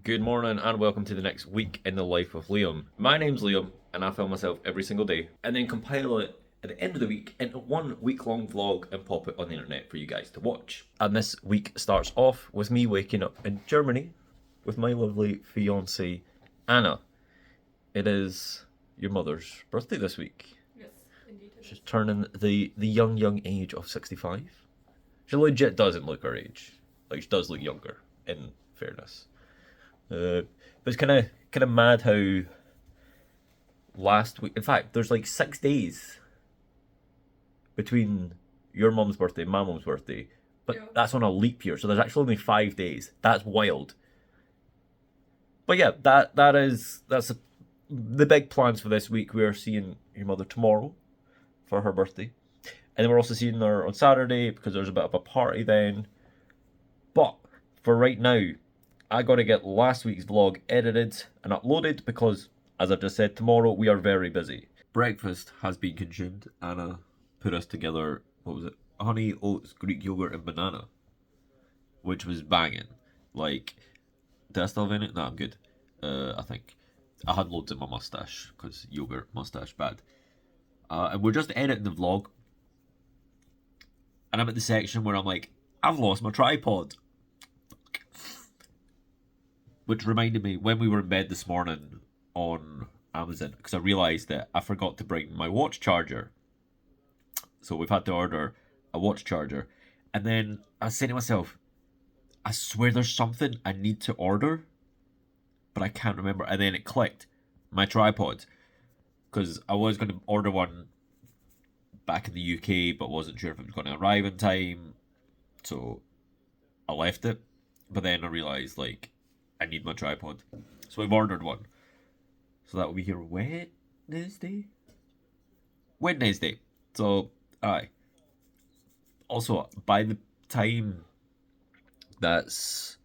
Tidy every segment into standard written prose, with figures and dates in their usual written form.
Good morning and welcome to the next week in the life of Liam. My name's Liam and I film myself every single day and then compile it at the end of the week into one week-long vlog and pop it on the internet for you guys to watch. And this week starts off with me waking up in Germany with my lovely fiancée Anna. It is your mother's birthday this week. Yes, indeed. She's turning the young age of 65. She legit doesn't look her age. Like, she does look younger, in fairness. But it's kind of mad how last week, in fact, there's like 6 days between your mum's birthday and my mum's birthday, but Yeah. that's on a leap year, so there's actually only 5 days. That's wild. But yeah, that's the big plans for this week. We are seeing your mother tomorrow for her birthday, and then we're also seeing her on Saturday because there's a bit of a party then. But for right now, I got to get last week's vlog edited and uploaded because, as I've just said, tomorrow we are very busy. Breakfast has been consumed. Anna put us together, what was it? Honey, oats, Greek yogurt and banana. Which was banging. Like, did I still have any? No, I'm good. I think. I had loads in my mustache because yogurt, mustache, bad. And we're just editing the vlog. And I'm at the section where I'm like, I've lost my tripod. Which reminded me, when we were in bed this morning on Amazon, because I realised that I forgot to bring my watch charger. So we've had to order a watch charger. And then I was saying to myself, I swear there's something I need to order, but I can't remember. And then it clicked, my tripod. Because I was going to order one back in the UK, but wasn't sure if it was going to arrive in time. So I left it. But then I realised, like, I need my tripod. So I've ordered one. So that will be here Wednesday? Wednesday. So, aye. Also, by the time this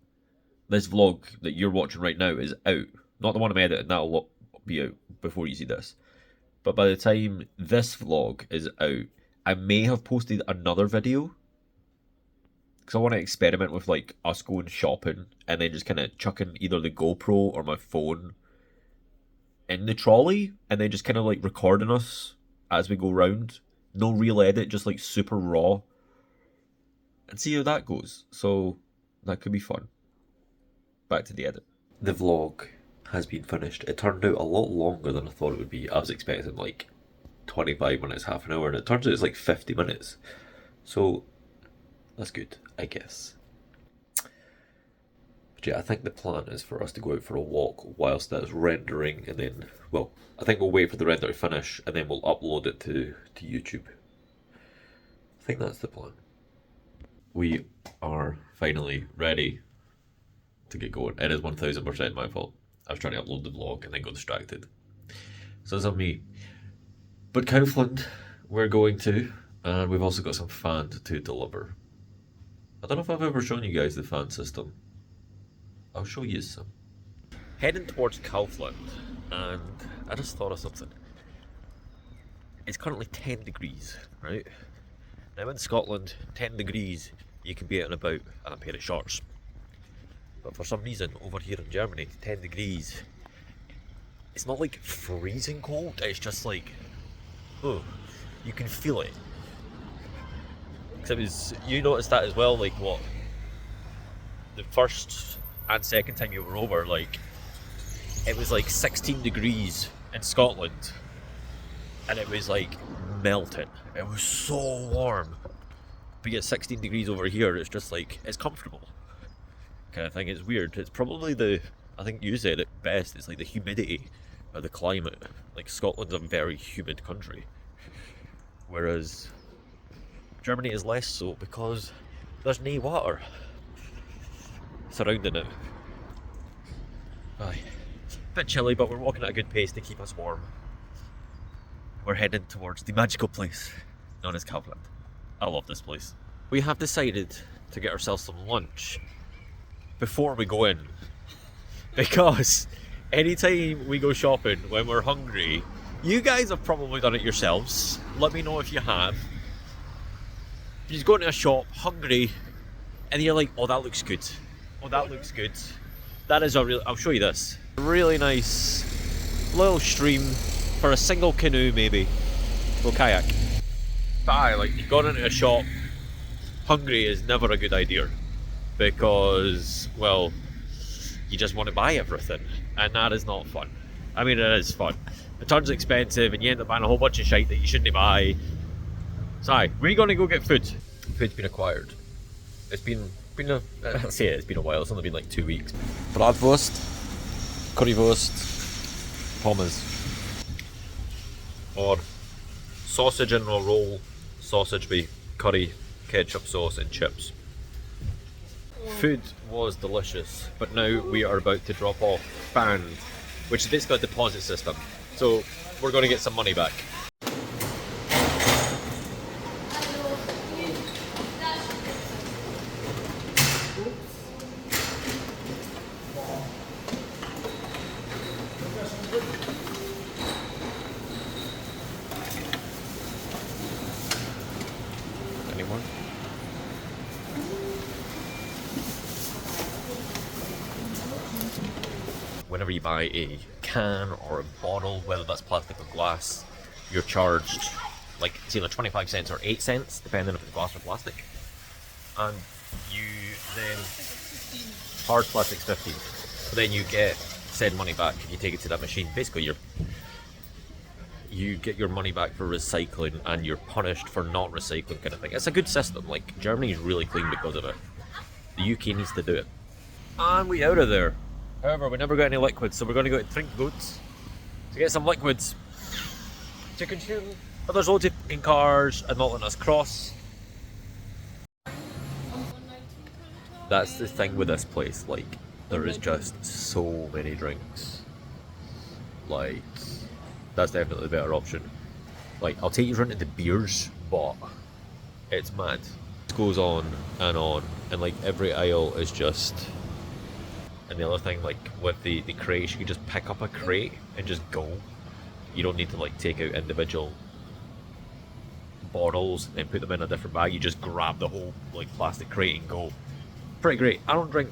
vlog that you're watching right now is out, not the one I'm editing, that'll be out before you see this. But by the time this vlog is out, I may have posted another video. Because I want to experiment with like us going shopping and then just kind of chucking either the GoPro or my phone in the trolley and then just kind of like recording us as we go round. No real edit, just like super raw. And see how that goes. So that could be fun. Back to the edit. The vlog has been finished. It turned out a lot longer than I thought it would be. I was expecting like 25 minutes, half an hour, and it turns out it's like 50 minutes. So that's good, I guess. But yeah, I think the plan is for us to go out for a walk whilst that's rendering, and then, well, I think we'll wait for the render to finish, and then we'll upload it to YouTube. I think that's the plan. We are finally ready to get going. It is 1000% my fault. I was trying to upload the vlog and then got distracted. So it's on me. But Kaufland, we're going to, and we've also got some fan to deliver. I don't know if I've ever shown you guys the fan system. I'll show you some. Heading towards Kaufland, and I just thought of something. It's currently 10 degrees, right? Now in Scotland, 10 degrees, you can be out and about in a pair of shorts. But for some reason, over here in Germany, 10 degrees, it's not like freezing cold, it's just like, oh, you can feel it. You noticed that as well, like what? The first and second time you were over, like, it was like 16 degrees in Scotland, and it was like melting. It was so warm. But yet 16 degrees over here, it's just like, it's comfortable. Kind of thing, it's weird. It's probably I think you said it best, it's like the humidity of the climate. Like, Scotland's a very humid country. Whereas Germany is less so because there's no water surrounding it. Aye. Bit chilly, but we're walking at a good pace to keep us warm. We're heading towards the magical place known as Kaufland. I love this place. We have decided to get ourselves some lunch before we go in. Because anytime we go shopping when we're hungry, you guys have probably done it yourselves. Let me know if you have. You just go into a shop hungry and you're like, oh, that looks good. Oh, that looks good. That is a real. I'll show you this. Really nice little stream for a single canoe, maybe. Or kayak. But aye, like, you've gone into a shop, hungry is never a good idea. Because, well, you just want to buy everything. And that is not fun. I mean, it is fun. It turns expensive and you end up buying a whole bunch of shite that you shouldn't buy. So aye, we're going to go get food. Food's been acquired. It's been I'll say it's been a while, it's only been like 2 weeks. Bratwurst, currywurst, pommes. Or sausage in a roll, sausage with curry, ketchup sauce and chips. Food was delicious, but now we are about to drop off band, which is basically a deposit system. So we're going to get some money back. Anyone? Whenever you buy a can or a bottle, whether that's plastic or glass, you're charged like it's either 25 cents or 8 cents, depending if it's glass or plastic. And you then hard plastic's 15, but then you get said money back if you take it to that machine. Basically, you get your money back for recycling, and you're punished for not recycling, kind of thing. It's a good system. Like, Germany's really clean because of it. The UK needs to do it. And we out of there. However, we never got any liquids, so we're going to go to Drink Goods to get some liquids to consume. But there's loads of fucking cars and not letting us cross. That's the thing with this place, like, there is just so many drinks. Like, that's definitely the better option. Like, I'll take you around to the beers, but it's mad. It goes on, and like every aisle is just... And the other thing, like with the crates, you can just pick up a crate and just go. You don't need to like take out individual bottles and put them in a different bag. You just grab the whole like plastic crate and go. Pretty great. I don't drink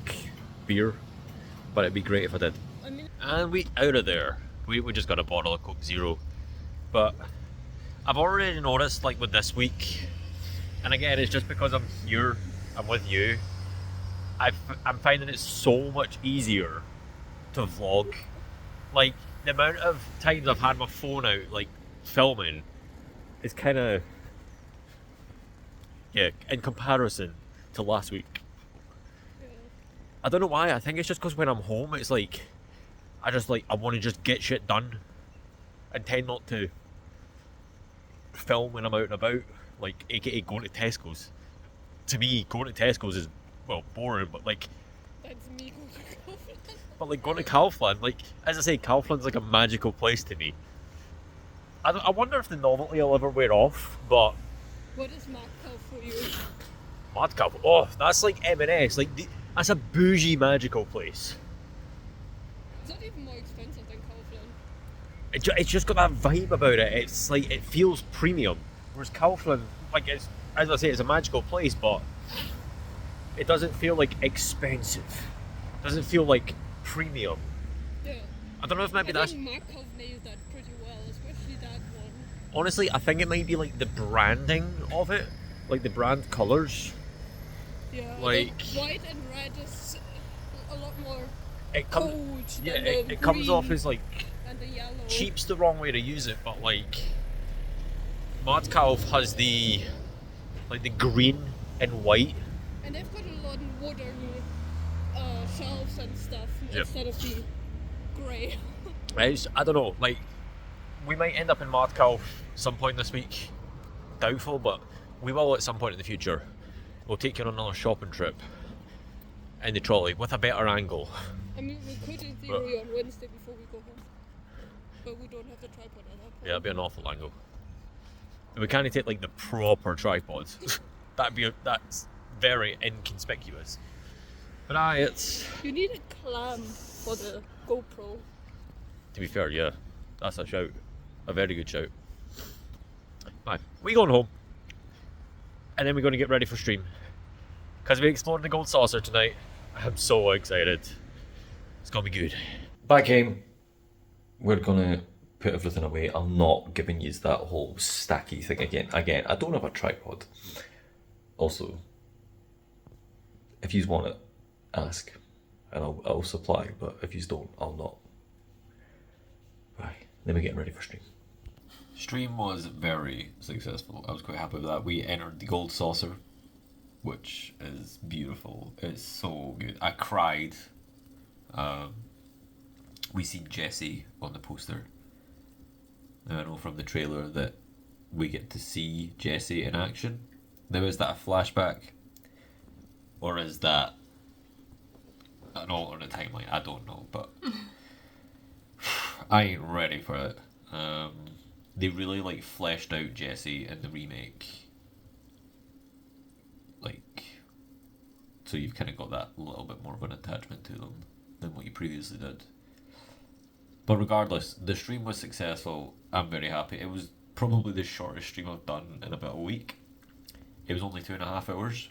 beer, but it'd be great if I did. And we out of there. We just got a bottle of Coke Zero. But I've already noticed, like with this week, and again it's just because I'm here, I'm with you, I'm finding it so much easier to vlog. Like, the amount of times I've had my phone out, like, filming, is kind of, yeah, in comparison to last week. I don't know why, I think it's just because when I'm home, it's like, I want to just get shit done and tend not to film when I'm out and about, like, aka going to Tesco's. To me, going to Tesco's is, well, boring, but like... That's me going to Kaufland. But like, going to Kaufland, like, as I say, Kaufland's like a magical place to me. I wonder if the novelty will ever wear off, but... What is Mad Kauf for you? Mad Kauf? Oh, that's like M&S, like, that's a bougie magical place. It's not even more expensive than Kaufland. It's just got that vibe about it. It's like, it feels premium. Whereas Kaufland, like, it's, as I say, it's a magical place, but it doesn't feel like expensive. It doesn't feel like premium. Yeah. I don't know if maybe I that's... think Mad Kauf nailed that pretty well, especially that one. Honestly, I think it might be like the branding of it, like the brand colours. Yeah, like the white and red is a lot more it cold yeah, than it the comes green off as like and the yellow. Cheap's the wrong way to use it, but like Mad Kauf has the like the green and white. And they've got a lot of wooden shelves and stuff instead of the grey. I don't know, like we might end up in Mad Kauf some point this week. Doubtful, but we will at some point in the future. We'll take you on another shopping trip in the trolley with a better angle. I mean, we could in theory on Wednesday before we go home, but we don't have the tripod at that point. Yeah, it'd be an awful angle. We can't take like the proper tripods. That's very inconspicuous. But it's... You need a clamp for the GoPro. To be fair, yeah, that's a shout. A very good shout. Right, we going home. And then we're going to get ready for stream. Because we explored the Gold Saucer tonight. I'm so excited. It's gonna be good. Back game. We're gonna put everything away. I'm not giving you that whole stacky thing again. Again, I don't have a tripod. Also, if you want it, ask, and I'll supply. But if you don't, I'll not. Right. Then we're getting ready for stream. Stream was very successful. I was quite happy with that. We entered the gold saucer, which is beautiful. It's so good. I cried. We seen Jesse on the poster. Now I know from the trailer that we get to see Jesse in action. Now is that a flashback? Or is that an alternate timeline? I don't know, but I ain't ready for it. They really like fleshed out Jesse in the remake. Like, so you've kind of got that little bit more of an attachment to them than what you previously did. But regardless, the stream was successful. I'm very happy. It was probably the shortest stream I've done in about a week. It was only 2.5 hours.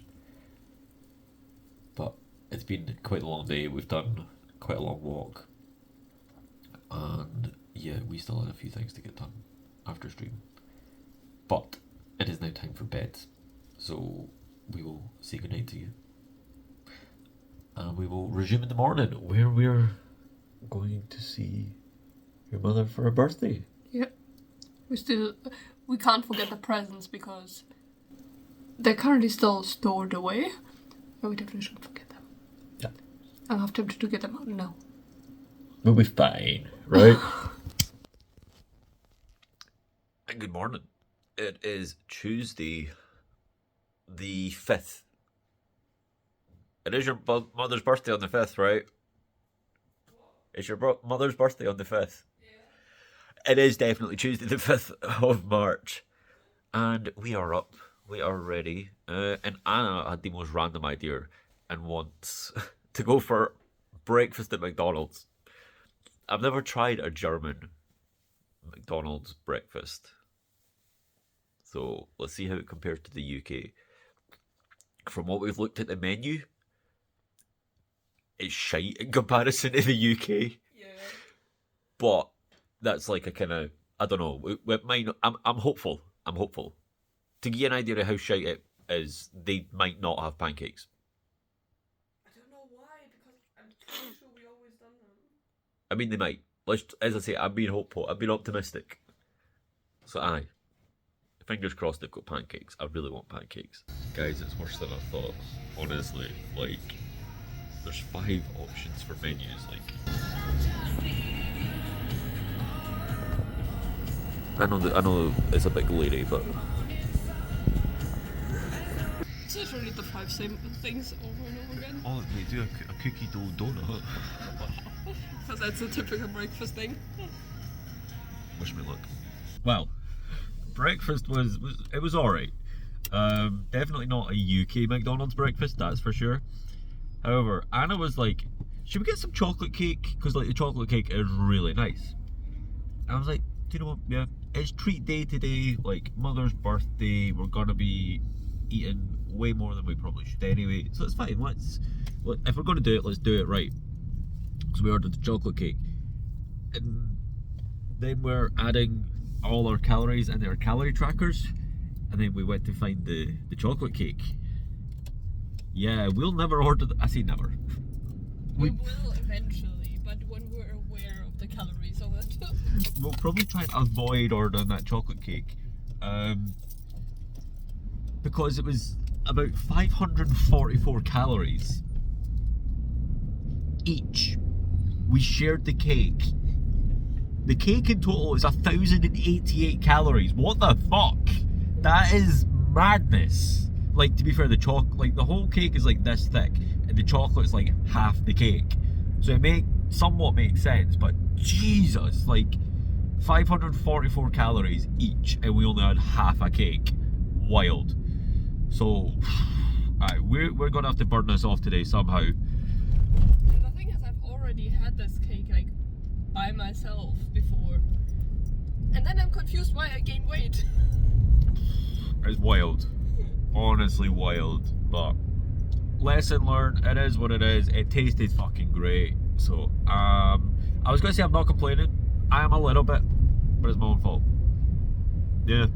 But it's been quite a long day. We've done quite a long walk. And yeah, we still had a few things to get done after stream. But it is now time for bed. So we will say goodnight to you. And we will resume in the morning where we're going to see your mother for her birthday. Yeah. We can't forget the presents because they're currently still stored away. And we definitely shouldn't forget them. Yeah. I'm half tempted to get them out now. We'll be fine, right? And good morning. It is Tuesday, the 5th. It is your mother's birthday on the 5th, right? It's your mother's birthday on the 5th. Yeah. It is definitely Tuesday, the 5th of March. And we are up. We are ready. And Anna had the most random idea and wants to go for breakfast at McDonald's. I've never tried a German McDonald's breakfast. So let's see how it compares to the UK. From what we've looked at the menu, it's shite in comparison to the UK. Yeah. But that's like a kind of, I don't know. It might not, I'm hopeful. I'm hopeful. To give you an idea of how shite it is, they might not have pancakes. I don't know why, because I'm pretty sure we always done them. I mean, they might. As I say, I'm being hopeful. I'm being optimistic. So aye. Fingers crossed they've got pancakes. I really want pancakes. Guys, it's worse than I thought. Honestly, like, there's 5 options for menus, like. I know it's a bit lady, but It's literally the 5 same things over and over again. oh, they do a cookie dough donut. Because that's a typical breakfast thing. Wish me luck. Well, breakfast was alright. Definitely not a UK McDonald's breakfast, that's for sure. However, Anna was like, should we get some chocolate cake? Because like the chocolate cake is really nice. And I was like, do you know what, yeah, it's treat day today, like mother's birthday, we're gonna be eating way more than we probably should anyway, so it's fine. If we're gonna do it, let's do it right. So we ordered the chocolate cake, and then we're adding all our calories in our calorie trackers, and then we went to find the chocolate cake. Yeah, we'll never order I say never. We will eventually, but when we're aware of the calories of it. We'll probably try and avoid ordering that chocolate cake, because it was about 544 calories each. We shared the cake. The cake in total is 1,088 calories. What the fuck? That is madness. Like, to be fair, the whole cake is like this thick, and the chocolate's like half the cake. So it somewhat makes sense, but Jesus, like 544 calories each, and we only had half a cake. Wild. So, alright, we're gonna have to burn this off today somehow. And the thing is, I've already had this cake like by myself before, and then I'm confused why I gained weight. It's wild. Honestly wild. But lesson learned, it is what it is. It tasted fucking great. So, I was going to say I'm not complaining. I am a little bit, but it's my own fault. Yeah.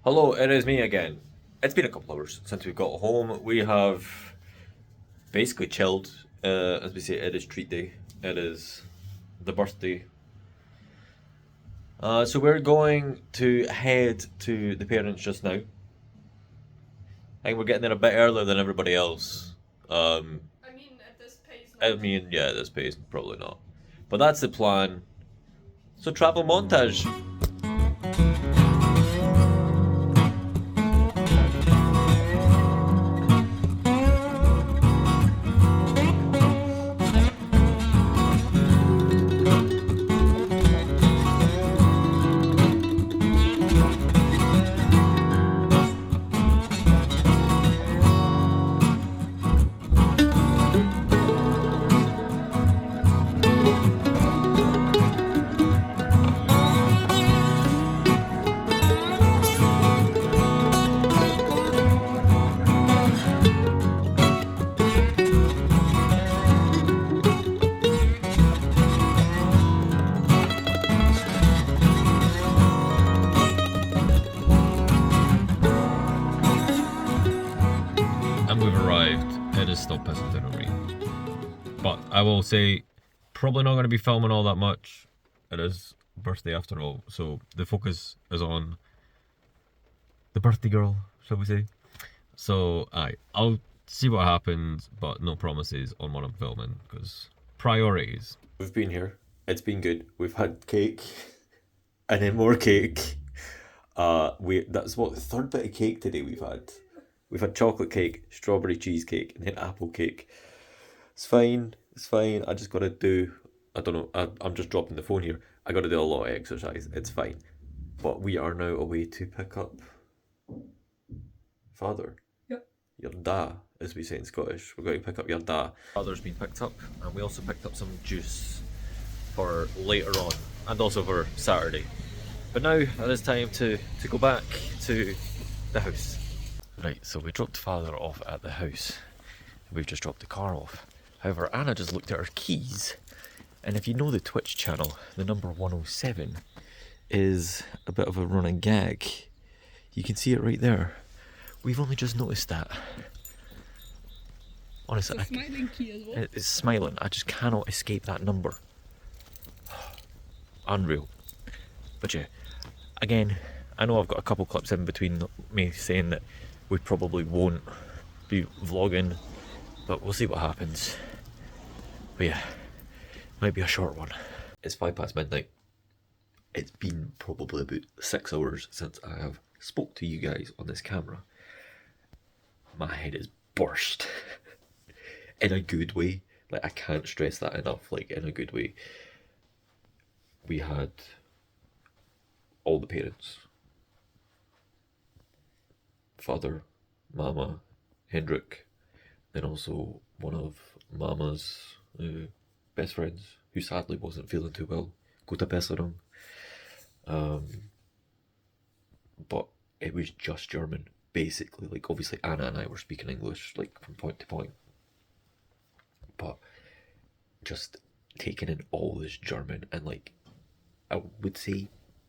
Hello, it is me again. It's been a couple hours since we got home. We have basically chilled. As we say, it is treat day. It is the birthday. So we're going to head to the parents just now. I think we're getting there a bit earlier than everybody else. I mean, at this pace. I mean, yeah, this pace, probably not. But that's the plan. So travel montage. And we've arrived. It is still pissing down with rain. But I will say, probably not going to be filming all that much. It is birthday after all, so the focus is on the birthday girl, shall we say. So, I'll see what happens, but no promises on what I'm filming, because priorities. We've been here. It's been good. We've had cake, and then more cake. That's what the third bit of cake today we've had. We've had chocolate cake, strawberry cheesecake, and then apple cake. It's fine. It's fine. I just gotta do. I don't know. I'm just dropping the phone here. I gotta do a lot of exercise. It's fine. But we are now away to pick up father. Yep. Your da, as we say in Scottish. We're going to pick up your da. Father's been picked up, and we also picked up some juice for later on, and also for Saturday. But now it is time to go back to the house. Right, so we dropped father off at the house. We've just dropped the car off. However, Anna just looked at her keys, and if you know the Twitch channel, the number 107 is a bit of a running gag. You can see it right there. We've only just noticed that. Honestly, It's a smiling key as well. it's smiling. I just cannot escape that number. Unreal. But yeah, again, I know I've got a couple clips in between me saying that we probably won't be vlogging, but we'll see what happens. But yeah, might be a short one. It's midnight. It's been probably about 6 hours since I have spoke to you guys on this camera. My head is burst. In a good way. Like, I can't stress that enough. Like, in a good way. We had all the parents. Father, Mama, Hendrik, then also one of Mama's best friends, who sadly wasn't feeling too well. Gute Besserung. But it was just German, basically. Like, obviously Anna and I were speaking English, like, from point to point. But just taking in all this German, and like, I would say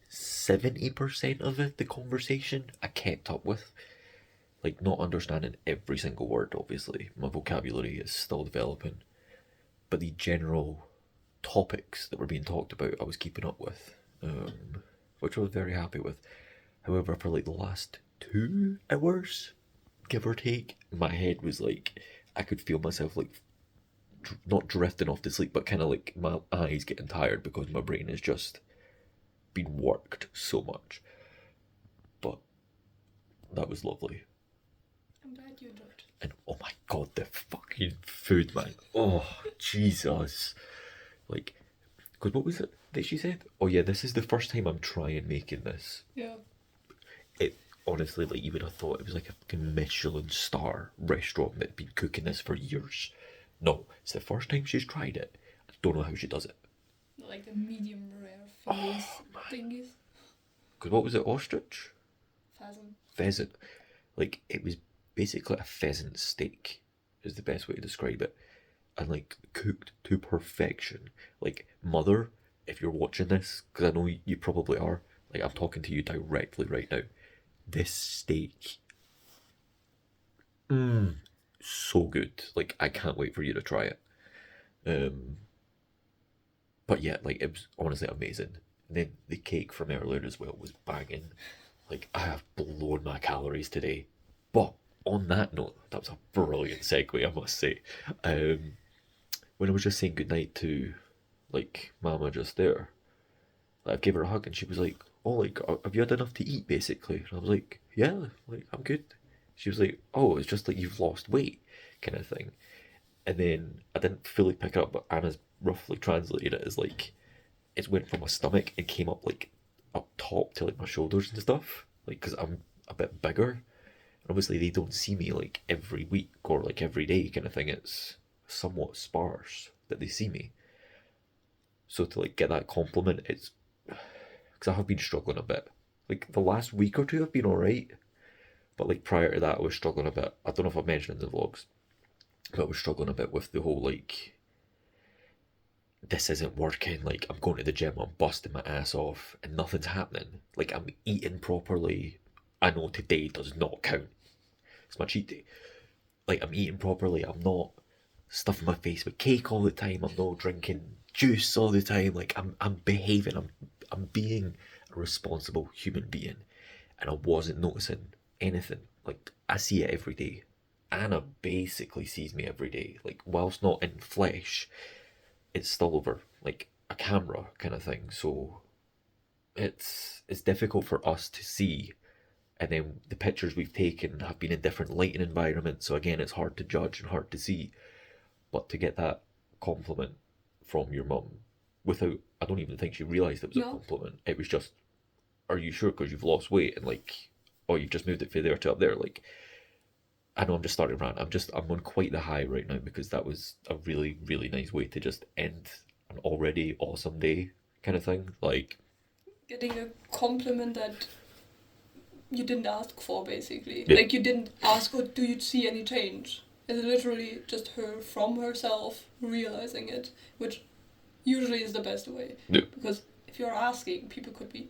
70% of it, the conversation, I kept up with. Like, not understanding every single word, obviously. My vocabulary is still developing. But the general topics that were being talked about, I was keeping up with. Which I was very happy with. However, for like the last 2 hours, give or take, my head was like, I could feel myself like, not drifting off to sleep, but kind of like my eyes getting tired because my brain has just been worked so much. But that was lovely. I'm glad you enjoyed. And oh my god, the fucking food, man. Oh, Jesus. Like, because what was it that she said? Oh yeah, this is the first time I'm trying making this. Yeah. It honestly, like, you would have thought it was like a fucking Michelin star restaurant that'd been cooking this for years. No, it's the first time she's tried it. I don't know how she does it. Like the medium rare fillets thingies. Because what was it, ostrich? Pheasant. Pheasant. Like, it was basically a pheasant steak, is the best way to describe it. and like cooked to perfection. Like, mother, if you're watching this, because I know you probably are, like, I'm talking to you directly right now. This steak, so good. Like, I can't wait for you to try it. Um, but yeah, like, it was honestly amazing. And then the cake from earlier as well was banging. Like, I have blown my calories today. But on that note, that was a brilliant segue, I must say. Um, when I was just saying goodnight to, like, Mama just there, like, I gave her a hug and she was like, "Oh, like, have you had enough to eat, basically?" And I was like, "Yeah, like, I'm good." She was like, "Oh, it's just like you've lost weight," kind of thing. And then I didn't fully pick it up, but Anna's roughly translated it as like, it went from my stomach and came up like up top to like my shoulders and stuff. Like, because I'm a bit bigger. And obviously, they don't see me like every week or like every day kind of thing. It's somewhat sparse that they see me. So to like get that compliment, it's because I have been struggling a bit. Like the last week or two, I've been alright, but like prior to that, I was struggling a bit. I don't know if I've mentioned in the vlogs, but I was struggling a bit with the whole like, this isn't working. Like, I'm going to the gym, I'm busting my ass off, and nothing's happening. Like, I'm eating properly. I know today does not count. It's my cheat day. Like, I'm eating properly. I'm not stuffing my face with cake all the time. I'm not drinking juice all the time. Like, I'm behaving. I'm being a responsible human being, and I wasn't noticing anything. Like, I see it every day. Anna basically sees me every day. Like, whilst not in flesh, it's still over like a camera kind of thing. So it's difficult for us to see. And then the pictures we've taken have been in different lighting environments. So again, it's hard to judge and hard to see. But to get that compliment from your mum without, I don't even think she realised it was a No. compliment. It was just, "Are you sure? Because you've lost weight," and like, "Oh, you've just moved it from there to up there." Like, I know I'm just starting to rant. I'm on quite the high right now because that was a really, really nice way to just end an already awesome day kind of thing. Like, Getting a compliment that you didn't ask for, basically. yeah, Like, you didn't ask, "Oh, do you see any change?" It's literally just her from herself realizing it, which usually is the best way. yeah, Because if you're asking, people could be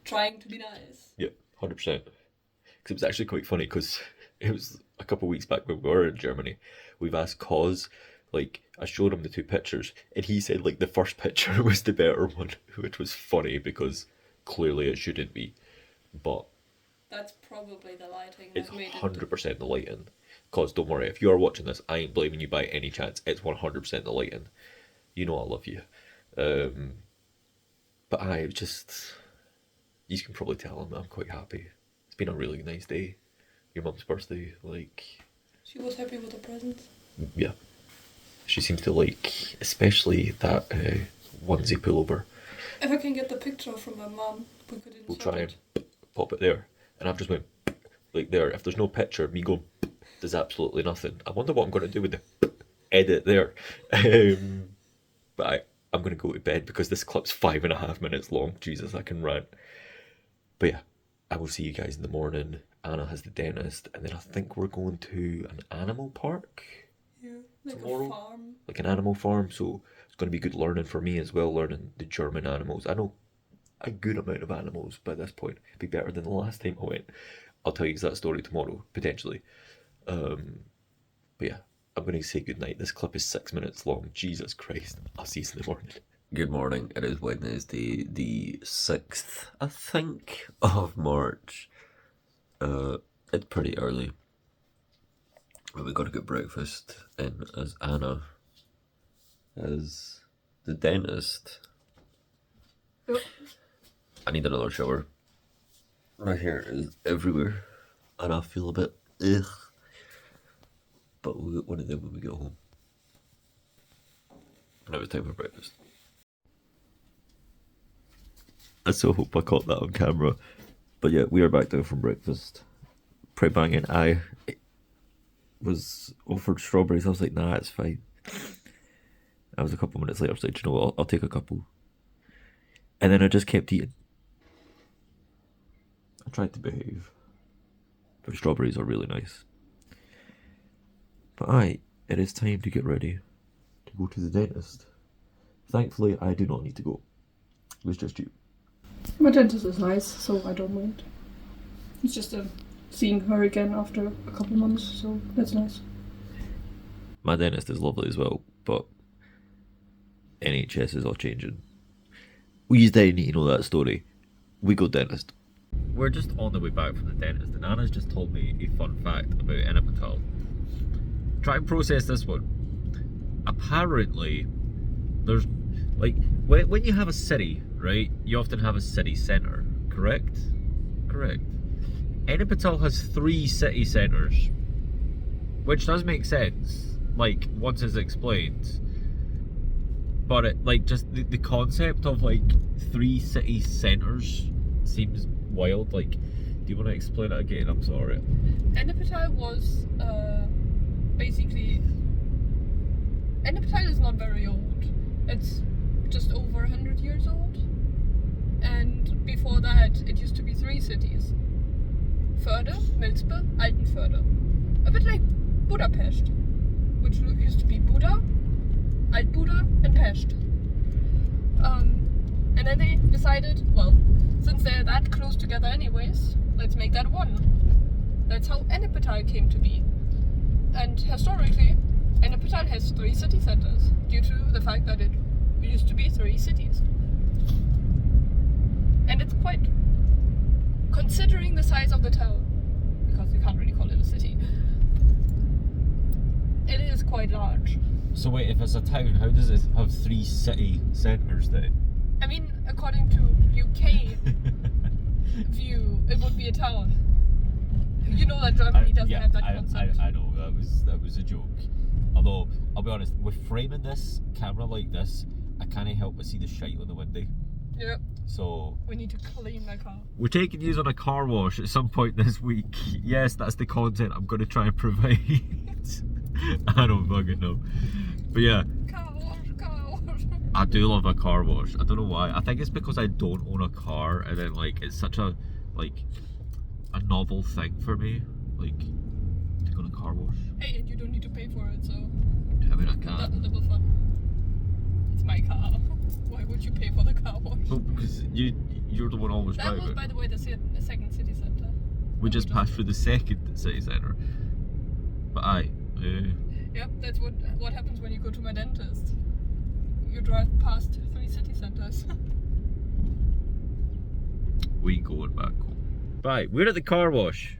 trying to be nice. yeah, 100%. Because it was actually quite funny because it was a couple of weeks back when we were in Germany. We've asked Cause, like, I showed him the two pictures, and he said like the first picture was the better one, which was funny because clearly it shouldn't be, but That's probably the lighting it's that made it. 100% the lighting. Cause don't worry, if you are watching this, I ain't blaming you by any chance. It's 100% the lighting. You know I love you. But I just, you can probably tell I'm quite happy. It's been a really nice day. Your mum's birthday, like, She was happy with the presents. yeah. She seems to like, especially that onesie pullover. If I can get the picture from my mom, we could insert We'll try it. and pop it there. And I've just went like there. If there's no picture, me going does absolutely nothing. I wonder what I'm going to do with the edit there. But I'm going to go to bed because this clip's 5.5 minutes long. Jesus, I can rant. But yeah, I will see you guys in the morning. Anna has the dentist, and then I think we're going to an animal park, Yeah, like tomorrow? a farm. like an animal farm. So it's going to be good learning for me as well, learning the German animals. I know a good amount of animals by this point. It'd be better than the last time I went. I'll tell you that story tomorrow, potentially. But yeah, I'm going to say goodnight. This clip is 6 minutes long. Jesus Christ. I'll see you in the morning. Good morning. It is Wednesday, the 6th, I think, of March. It's pretty early. But we got a good breakfast in as Anna as the dentist. Yep. I need another shower. My hair is everywhere, and I feel a bit ugh. But we'll get one of them when we get home. Now it's time for breakfast. I so hope I caught that on camera. But yeah, we are back down from breakfast. Pretty banging. I was offered strawberries. I was like, nah, it's fine. I was a couple minutes later. I was like, you know what? I'll take a couple. And then I just kept eating. I tried to behave. But strawberries are really nice. But It is time to get ready to go to the dentist. Thankfully, I do not need to go. It was just you. My dentist is nice, so I don't mind. It's just seeing her again after a couple months, so that's nice. My dentist is lovely as well, but NHS is all changing. We used to need to know that story. We go dentist. We're just on the way back from the dentist, and Anna's just told me a fun fact about Ennipatal. Try and process this one. Apparently, there's like when you have a city, right? You often have a city centre, correct? Correct. Ennipatal has 3 city centres, which does make sense. Like once it's explained, but it like just the concept of like 3 city centres seems wild. Like, do you want to explain it again? I'm sorry. Ennipatal was basically. Ennipatal is not very old. It's just over 100 years old. And before that, it used to be 3 cities: Förde, Milspe, Altenförde. A bit like Budapest, which used to be Buda, Alt-Buda, and Pest. And then they decided, well, since they're that close together anyways, let's make that one. That's how Ennipatal came to be. And historically, Ennipatal has 3 city centers due to the fact that it used to be 3 cities. And it's quite, considering the size of the town, because you can't really call it a city, it is quite large. So wait, if it's a town, how does it have 3 city centres then? I mean, according to UK view, it would be a town. You know that Germany doesn't have that concept. I know, that was a joke. Although, I'll be honest, with framing this camera like this, I can't help but see the shite on the window. Yep. So we need to clean my car. we're taking you on a car wash at some point this week. Yes, that's the content I'm going to try and provide. I don't fucking know. But yeah. Car wash. I do love a car wash. I don't know why. I think it's because I don't own a car, and then like it's such a a novel thing for me, like to go to a car wash. Hey, and you don't need to pay for it, so I mean, I can't. double fun. It's my car. Why would you pay for the car wash? Oh, because you're the one always That driving. was, by the way, the second city centre. We just passed through the second city centre. But Yep, that's what happens when you go to my dentist. You drive past 3 city centres. we going back home. Right, we're at the car wash.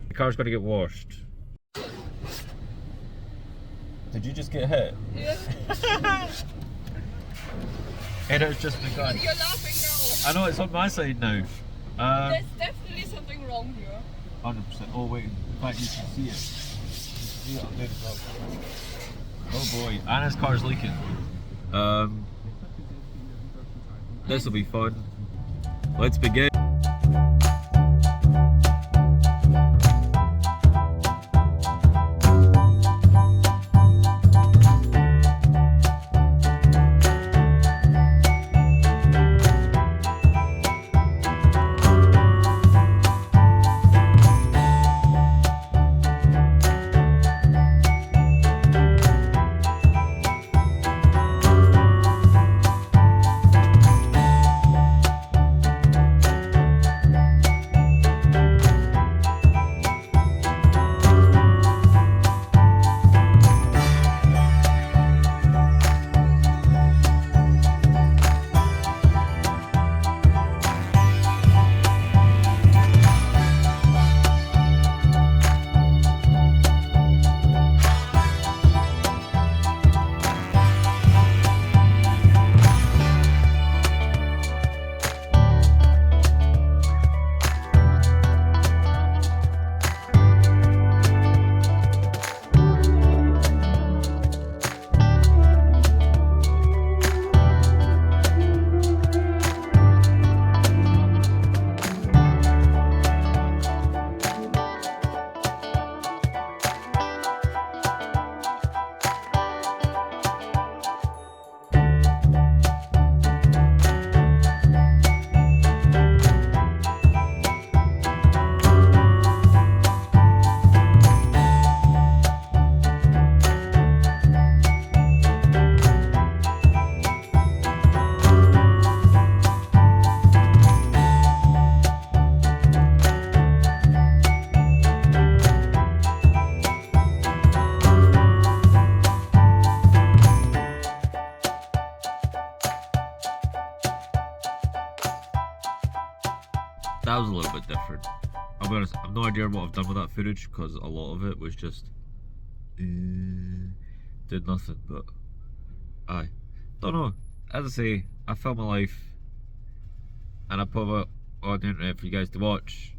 The car's got to get washed. Did you just get hit? Yeah. And it's just begun. You're laughing now. I know, it's on my side now. There's definitely something wrong here. 100%. Oh wait, in fact you can see it. See it on there as well. Oh boy, Anna's car's leaking. This will be fun. Let's begin. That was a little bit different. I'll be honest, I've no idea what I've done with that footage because a lot of it was just did nothing. But I don't know. As I say, I film my life and I put it on the internet for you guys to watch.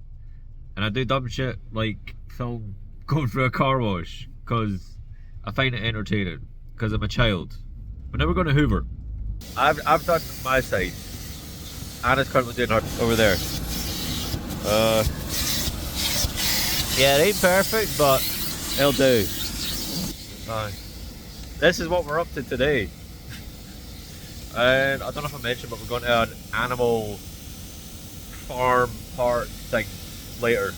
And I do dumb shit like film going through a car wash because I find it entertaining because I'm a child. We're never going to Hoover. I've done my side. Anna's currently doing her over there. Yeah, it ain't perfect, but it'll do. This is what we're up to today. And I don't know if I mentioned, but we're going to an animal farm park thing later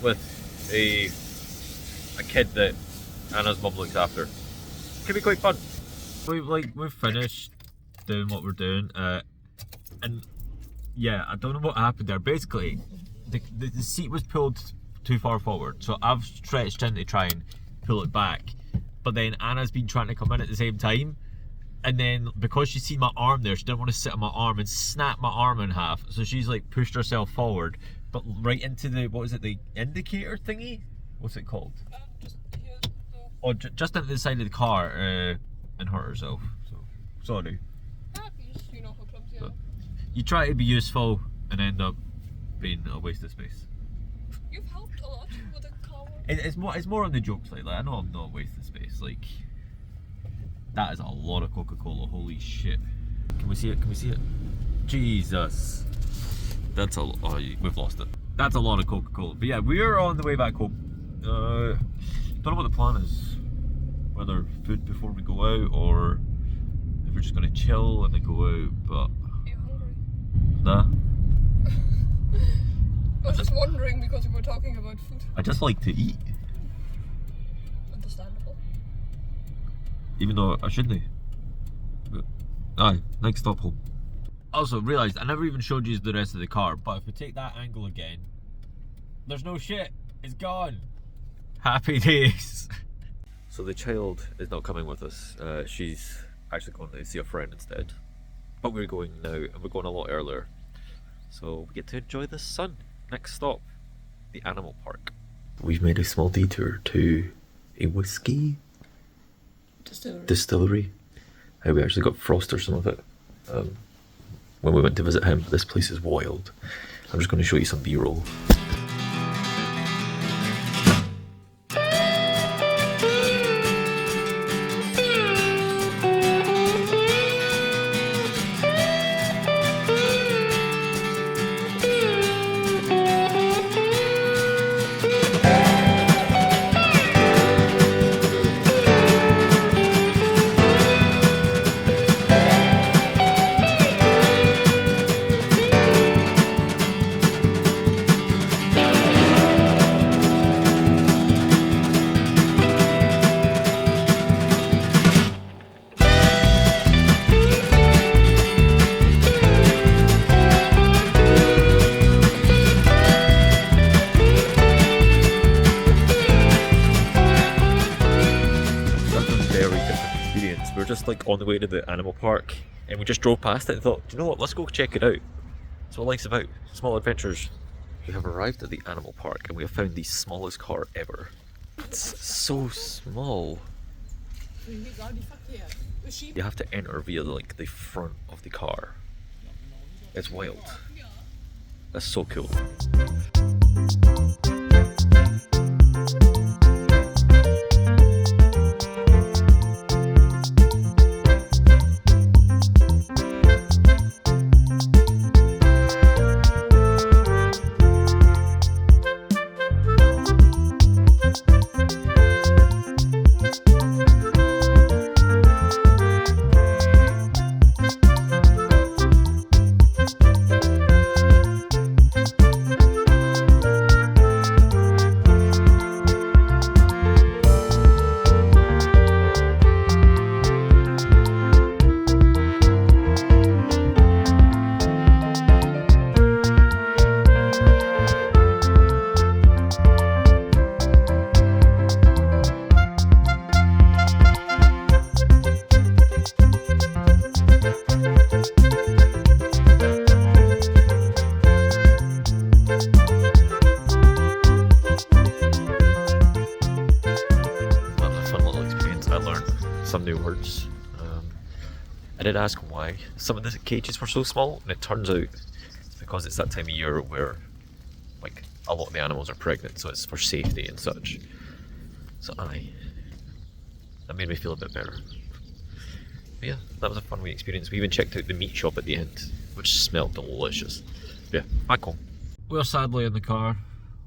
with a kid that Anna's mum looks after. Could be quite fun. We've finished doing what we're doing, and yeah, I don't know what happened there. Basically, the seat was pulled too far forward, so I've stretched in to try and pull it back, but then Anna's been trying to come in at the same time, and then because she's seen my arm there, she didn't want to sit on my arm and snap my arm in half, so she's like pushed herself forward, but right into the, what is it, the indicator thingy? What's it called? Just here. Oh, just into the side of the car and hurt herself. So sorry. Happens, you know how clumsy I am. You try to be useful and end up being a waste of space. You've helped a lot with the car. It's more on the joke side. Like, I know I'm not wasting space. Like, that is a lot of Coca-Cola. Holy shit! Can we see it? Can we see it? Jesus, that's a lot. Oh, we've lost it. That's a lot of Coca-Cola. But yeah, we are on the way back home. Don't know what the plan is. Whether food before we go out or if we're just gonna chill and then go out. But Are you hungry? nah. I was just wondering because we were talking about food. I just like to eat, Understandable. even though I shouldn't. But, aye, next stop home. Also realised I never even showed you the rest of the car, but if we take that angle again, there's no shit. It's gone. Happy days. So the child is not coming with us. She's actually going to see a friend instead. But we're going now, and we're going a lot earlier. So we get to enjoy the sun. Next stop, the animal park. We've made a small detour to a whiskey distillery. We actually got Frost or some of it when we went to visit him. This place is wild. I'm just going to show you some B-roll. Just like on the way to the animal park, and we just drove past it and thought, do you know what, let's go check it out. That's what life's about, small adventures. We have arrived at the animal park and we have found the smallest car ever. It's so small. You have to enter via like the front of the car. It's wild. That's so cool. I did ask why some of the cages were so small, and it turns out it's because it's that time of year where like a lot of the animals are pregnant, so it's for safety and such. So that made me feel a bit better. But yeah, that was a fun wee experience. We even checked out the meat shop at the end, which smelled delicious. Yeah, back home. We're sadly in the car.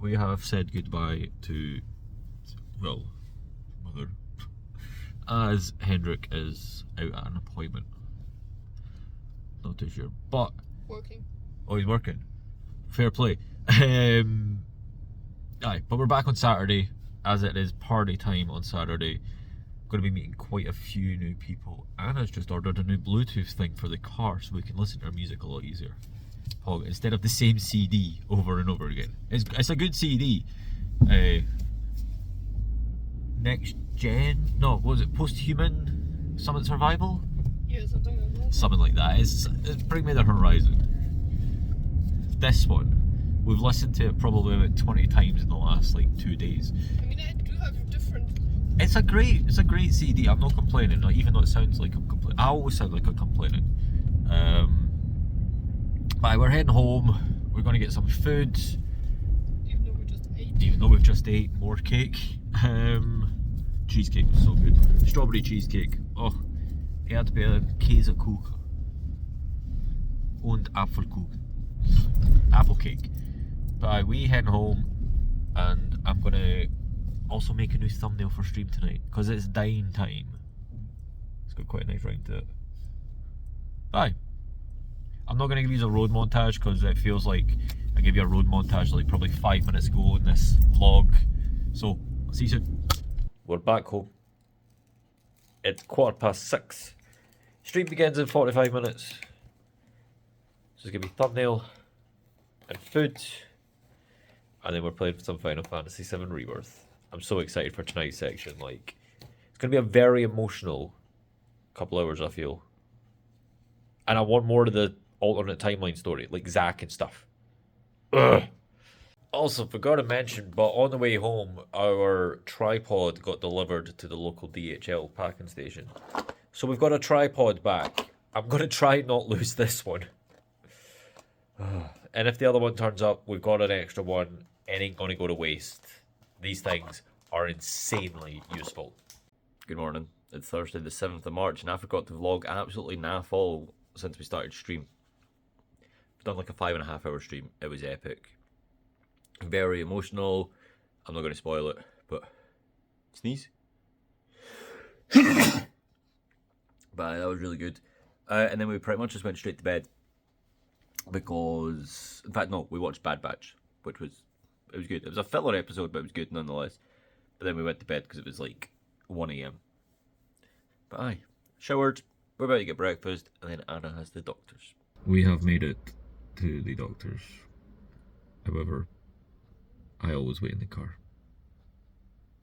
We have said goodbye to, well, mother, as Hendrik is out at an appointment. Not too sure, but Working. oh, he's working. Fair play. Aye, but we're back on Saturday, as it is party time on Saturday. Going to be meeting quite a few new people. Anna's just ordered a new Bluetooth thing for the car, so we can listen to her music a lot easier. Instead of the same CD over and over again. It's a good CD. Next Gen? No, what was it? Post-Human Summit Survival? Yeah, something like that. Something like that. It's Bring Me the Horizon. This one, we've listened to it probably about 20 times in the last like 2 days. I mean, I do have different. It's a great CD. I'm not complaining, even though it sounds like I'm complaining. I always sound like I'm complaining. But we're heading home. We're going to get some food. Even though we just ate. Even though we've just ate more cake. Cheesecake was so good. Strawberry cheesecake. Oh, Erdbeer, Käsekuchen und Apfelkuchen. Apple cake. But we heading home, and I'm going to also make a new thumbnail for stream tonight, because it's dine time. It's got quite a nice rhyme to it. Bye. I'm not going to give you a road montage, because it feels like I gave you a road montage like probably 5 minutes ago in this vlog. So, I'll see you soon. We're back home. It's 6:15. Stream begins in 45 minutes. So it's going to be thumbnail and food. And then we're playing some Final Fantasy VII Rebirth. I'm so excited for tonight's section. Like, it's going to be a very emotional couple hours, I feel. And I want more of the alternate timeline story, like Zack and stuff. Ugh. Also, forgot to mention, but on the way home, our tripod got delivered to the local DHL packing station. So we've got a tripod back. I'm going to try not lose this one. And if the other one turns up, we've got an extra one. It ain't going to go to waste. These things are insanely useful. Good morning. It's Thursday the 7th of March, and I forgot to vlog absolutely naff all since we started stream. We've done like a 5.5 hour stream. It was epic. Very emotional. I'm not going to spoil it, but sneeze. But that was really good. And then we pretty much just went straight to bed, because, in fact, no, we watched Bad Batch, which was, it was good. It was a filler episode, but it was good nonetheless. But then we went to bed because it was like 1 a.m. But aye, showered, we're about to get breakfast, and then Anna has the doctors. We have made it to the doctors. However, I always wait in the car.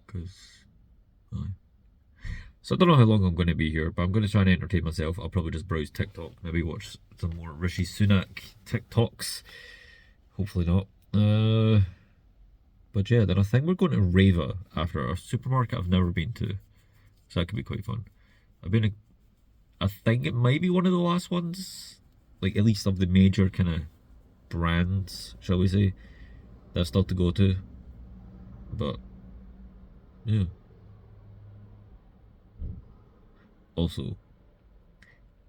Because, aye. So I don't know how long I'm going to be here, but I'm going to try and entertain myself. I'll probably just browse TikTok, maybe watch some more Rishi Sunak TikToks. Hopefully not. But yeah, then I think we're going to Rava after, a supermarket I've never been to. So that could be quite fun. I think it might be one of the last ones, like at least of the major kind of brands, shall we say, that's still to go to. But yeah. Also,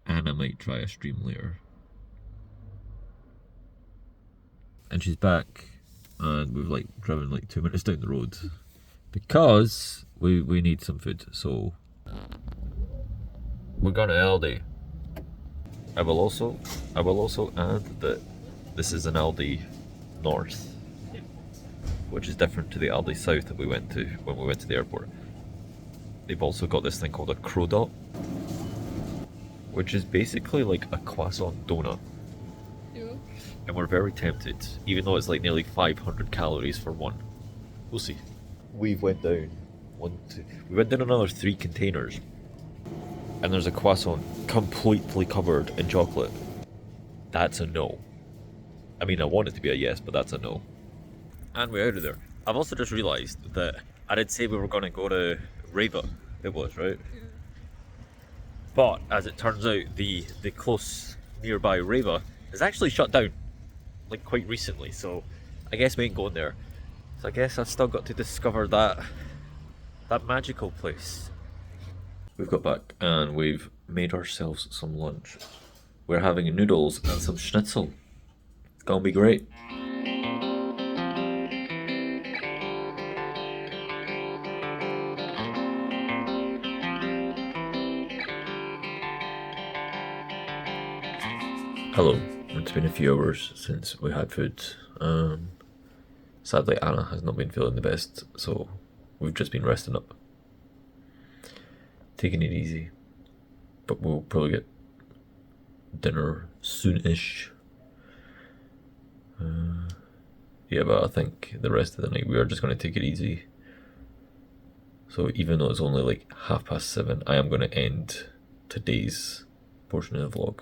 Anna might try a stream later. And she's back, and we've like driven like 2 minutes down the road because we need some food. So we're going to Aldi. I will also add that this is an Aldi North, which is different to the Aldi South that we went to when we went to the airport. They've also got this thing called a Crodot, which is basically like a croissant donut. Yeah. And we're very tempted, even though it's like nearly 500 calories for one. We'll see. We went down another 3 containers, and there's a croissant completely covered in chocolate. That's a no. I mean, I want it to be a yes, but that's a no. And we're out of there. I've also just realised that I did say we were going to go to Rava. It was, right? Yeah. But as it turns out, the close nearby Reva is actually shut down, like quite recently. So I guess we ain't going there. So I guess I've still got to discover that magical place. We've got back and we've made ourselves some lunch. We're having noodles and some schnitzel. Gonna be great. Hello, it's been a few hours since we had food. Sadly, Anna has not been feeling the best, so we've just been resting up. Taking it easy. But we'll probably get dinner soon-ish. Yeah, but I think the rest of the night we are just going to take it easy. So even though it's only like 7:30, I am going to end today's portion of the vlog.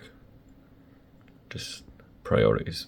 Just priorities.